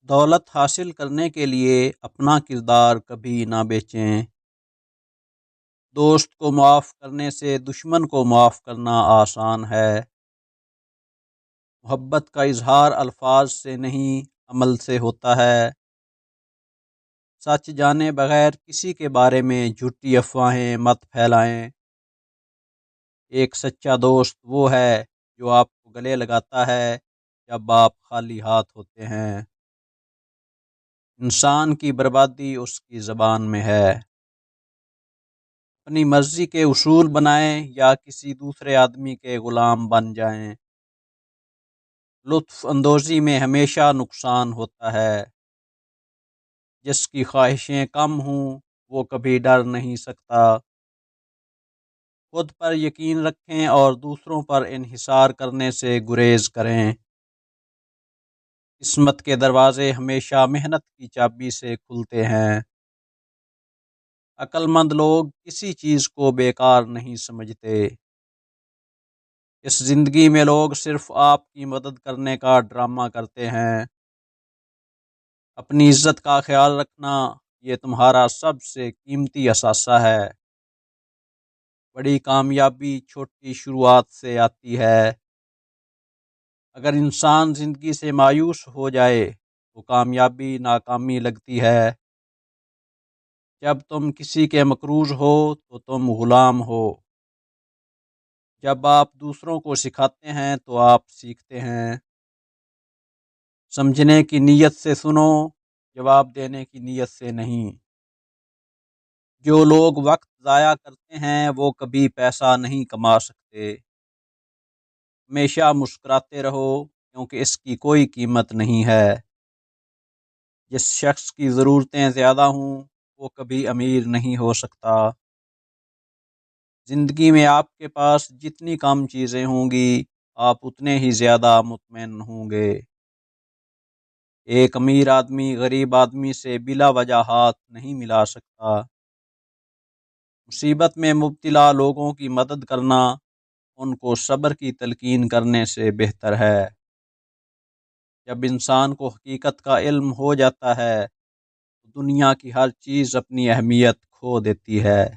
دولت حاصل کرنے کے لیے اپنا کردار کبھی نہ بیچیں۔ دوست کو معاف کرنے سے دشمن کو معاف کرنا آسان ہے۔ محبت کا اظہار الفاظ سے نہیں، عمل سے ہوتا ہے۔ سچ جانے بغیر کسی کے بارے میں جھوٹی افواہیں مت پھیلائیں۔ ایک سچا دوست وہ ہے جو آپ کو گلے لگاتا ہے جب آپ خالی ہاتھ ہوتے ہیں۔ انسان کی بربادی اس کی زبان میں ہے۔ اپنی مرضی کے اصول بنائیں یا کسی دوسرے آدمی کے غلام بن جائیں۔ لطف اندوزی میں ہمیشہ نقصان ہوتا ہے۔ جس کی خواہشیں کم ہوں وہ کبھی ڈر نہیں سکتا۔ خود پر یقین رکھیں اور دوسروں پر انحصار کرنے سے گریز کریں۔ قسمت کے دروازے ہمیشہ محنت کی چابی سے کھلتے ہیں۔ عقل مند لوگ کسی چیز کو بیکار نہیں سمجھتے۔ اس زندگی میں لوگ صرف آپ کی مدد کرنے کا ڈرامہ کرتے ہیں۔ اپنی عزت کا خیال رکھنا، یہ تمہارا سب سے قیمتی اثاثہ ہے۔ بڑی کامیابی چھوٹی شروعات سے آتی ہے۔ اگر انسان زندگی سے مایوس ہو جائے تو کامیابی ناکامی لگتی ہے۔ جب تم کسی کے مقروض ہو تو تم غلام ہو۔ جب آپ دوسروں کو سکھاتے ہیں تو آپ سیکھتے ہیں۔ سمجھنے کی نیت سے سنو، جواب دینے کی نیت سے نہیں۔ جو لوگ وقت ضائع کرتے ہیں وہ کبھی پیسہ نہیں کما سکتے۔ ہمیشہ مسکراتے رہو کیونکہ اس کی کوئی قیمت نہیں ہے۔ جس شخص کی ضرورتیں زیادہ ہوں وہ کبھی امیر نہیں ہو سکتا۔ زندگی میں آپ کے پاس جتنی کم چیزیں ہوں گی آپ اتنے ہی زیادہ مطمئن ہوں گے۔ ایک امیر آدمی غریب آدمی سے بلا وجہ ہاتھ نہیں ملا سکتا۔ مصیبت میں مبتلا لوگوں کی مدد کرنا ان کو صبر کی تلقین کرنے سے بہتر ہے۔ جب انسان کو حقیقت کا علم ہو جاتا ہے تو دنیا کی ہر چیز اپنی اہمیت کھو دیتی ہے۔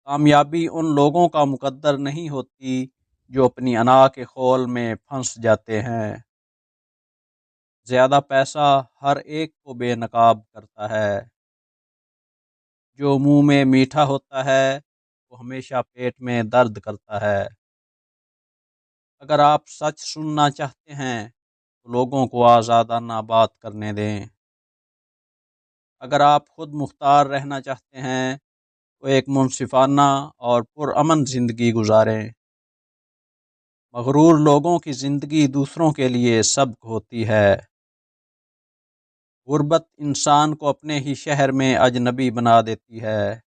کامیابی ان لوگوں کا مقدر نہیں ہوتی جو اپنی انا کے خول میں پھنس جاتے ہیں۔ زیادہ پیسہ ہر ایک کو بے نقاب کرتا ہے۔ جو منہ میں میٹھا ہوتا ہے وہ ہمیشہ پیٹ میں درد کرتا ہے۔ اگر آپ سچ سننا چاہتے ہیں تو لوگوں کو آزادانہ بات کرنے دیں۔ اگر آپ خود مختار رہنا چاہتے ہیں تو ایک منصفانہ اور پرامن زندگی گزاریں۔ مغرور لوگوں کی زندگی دوسروں کے لیے سبق ہوتی ہے۔ غربت انسان کو اپنے ہی شہر میں اجنبی بنا دیتی ہے۔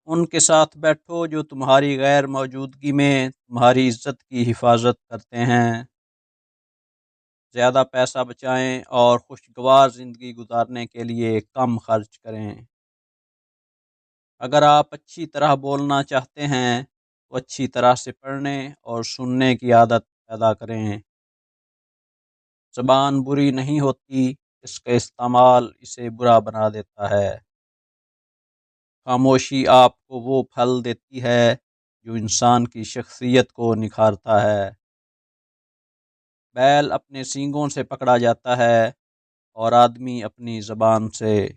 ان کے ساتھ بیٹھو جو تمہاری غیر موجودگی میں تمہاری عزت کی حفاظت کرتے ہیں۔ زیادہ پیسہ بچائیں اور خوشگوار زندگی گزارنے کے لیے کم خرچ کریں۔ اگر آپ اچھی طرح بولنا چاہتے ہیں تو اچھی طرح سے پڑھنے اور سننے کی عادت پیدا کریں۔ زبان بری نہیں ہوتی، اس کا استعمال اسے برا بنا دیتا ہے۔ خاموشی آپ کو وہ پھل دیتی ہے جو انسان کی شخصیت کو نکھارتا ہے۔ بیل اپنے سینگوں سے پکڑا جاتا ہے اور آدمی اپنی زبان سے۔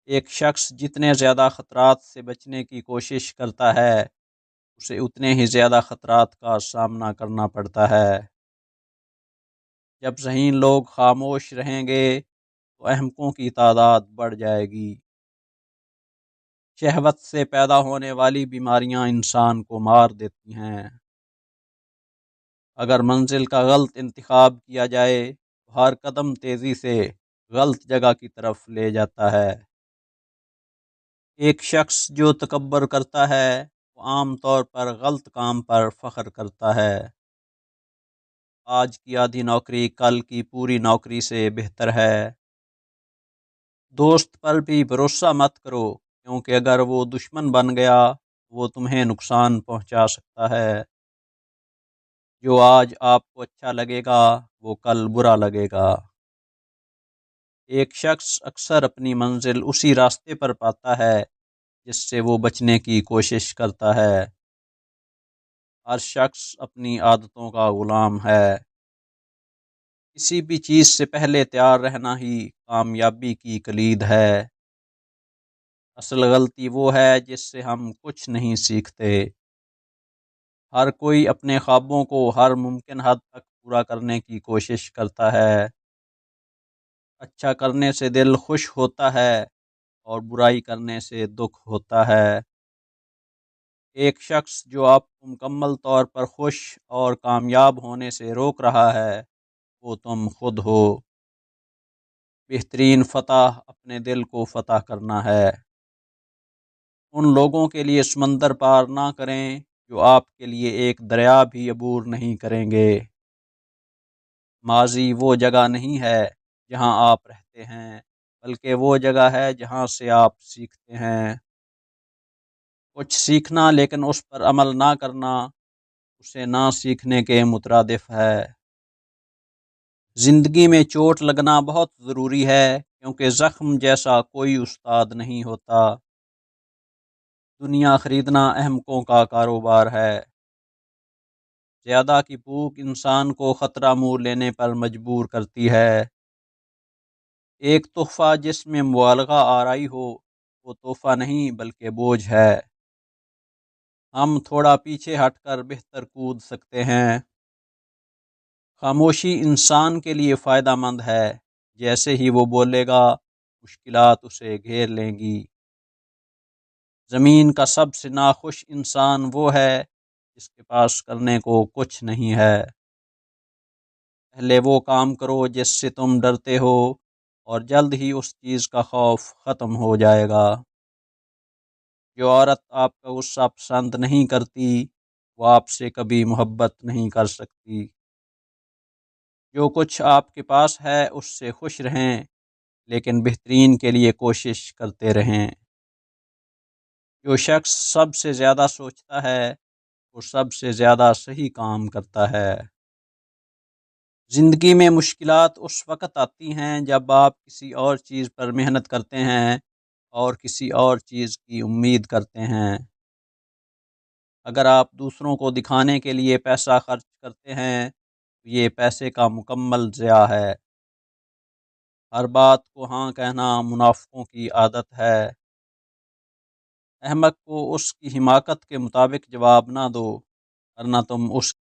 ایک شخص جتنے زیادہ خطرات سے بچنے کی کوشش کرتا ہے اسے اتنے ہی زیادہ خطرات کا سامنا کرنا پڑتا ہے۔ جب ذہین لوگ خاموش رہیں گے تو احمقوں کی تعداد بڑھ جائے گی۔ شہوت سے پیدا ہونے والی بیماریاں انسان کو مار دیتی ہیں۔ اگر منزل کا غلط انتخاب کیا جائے تو ہر قدم تیزی سے غلط جگہ کی طرف لے جاتا ہے۔ ایک شخص جو تکبر کرتا ہے وہ عام طور پر غلط کام پر فخر کرتا ہے۔ آج کی آدھی نوکری کل کی پوری نوکری سے بہتر ہے۔ دوست پر بھی بھروسہ مت کرو کیونکہ اگر وہ دشمن بن گیا وہ تمہیں نقصان پہنچا سکتا ہے۔ جو آج آپ کو اچھا لگے گا وہ کل برا لگے گا۔ ایک شخص اکثر اپنی منزل اسی راستے پر پاتا ہے جس سے وہ بچنے کی کوشش کرتا ہے۔ ہر شخص اپنی عادتوں کا غلام ہے۔ کسی بھی چیز سے پہلے تیار رہنا ہی کامیابی کی کلید ہے۔ اصل غلطی وہ ہے جس سے ہم کچھ نہیں سیکھتے۔ ہر کوئی اپنے خوابوں کو ہر ممکن حد تک پورا کرنے کی کوشش کرتا ہے۔ اچھا کرنے سے دل خوش ہوتا ہے اور برائی کرنے سے دکھ ہوتا ہے۔ ایک شخص جو آپ کو مکمل طور پر خوش اور کامیاب ہونے سے روک رہا ہے وہ تم خود ہو۔ بہترین فتح اپنے دل کو فتح کرنا ہے۔ ان لوگوں کے لیے سمندر پار نہ کریں جو آپ کے لیے ایک دریا بھی عبور نہیں کریں گے۔ ماضی وہ جگہ نہیں ہے جہاں آپ رہتے ہیں بلکہ وہ جگہ ہے جہاں سے آپ سیکھتے ہیں۔ کچھ سیکھنا لیکن اس پر عمل نہ کرنا اسے نہ سیکھنے کے مترادف ہے۔ زندگی میں چوٹ لگنا بہت ضروری ہے کیونکہ زخم جیسا کوئی استاد نہیں ہوتا۔ دنیا خریدنا احمقوں کا کاروبار ہے۔ زیادہ کی بھوک انسان کو خطرہ منہ لینے پر مجبور کرتی ہے۔ ایک تحفہ جس میں مبالغہ آرائی ہو وہ تحفہ نہیں بلکہ بوجھ ہے۔ ہم تھوڑا پیچھے ہٹ کر بہتر کود سکتے ہیں۔ خاموشی انسان کے لیے فائدہ مند ہے۔ جیسے ہی وہ بولے گا مشکلات اسے گھیر لیں گی۔ زمین کا سب سے ناخوش انسان وہ ہے جس کے پاس کرنے کو کچھ نہیں ہے۔ پہلے وہ کام کرو جس سے تم ڈرتے ہو اور جلد ہی اس چیز کا خوف ختم ہو جائے گا۔ جو عورت آپ کا غصہ پسند نہیں کرتی وہ آپ سے کبھی محبت نہیں کر سکتی۔ جو کچھ آپ کے پاس ہے اس سے خوش رہیں لیکن بہترین کے لیے کوشش کرتے رہیں۔ جو شخص سب سے زیادہ سوچتا ہے وہ سب سے زیادہ صحیح کام کرتا ہے۔ زندگی میں مشکلات اس وقت آتی ہیں جب آپ کسی اور چیز پر محنت کرتے ہیں اور کسی اور چیز کی امید کرتے ہیں۔ اگر آپ دوسروں کو دکھانے کے لیے پیسہ خرچ کرتے ہیں تو یہ پیسے کا مکمل ضیاع ہے۔ ہر بات کو ہاں کہنا منافقوں کی عادت ہے۔ احمق کو اس کی حماقت کے مطابق جواب نہ دو ورنہ تم اس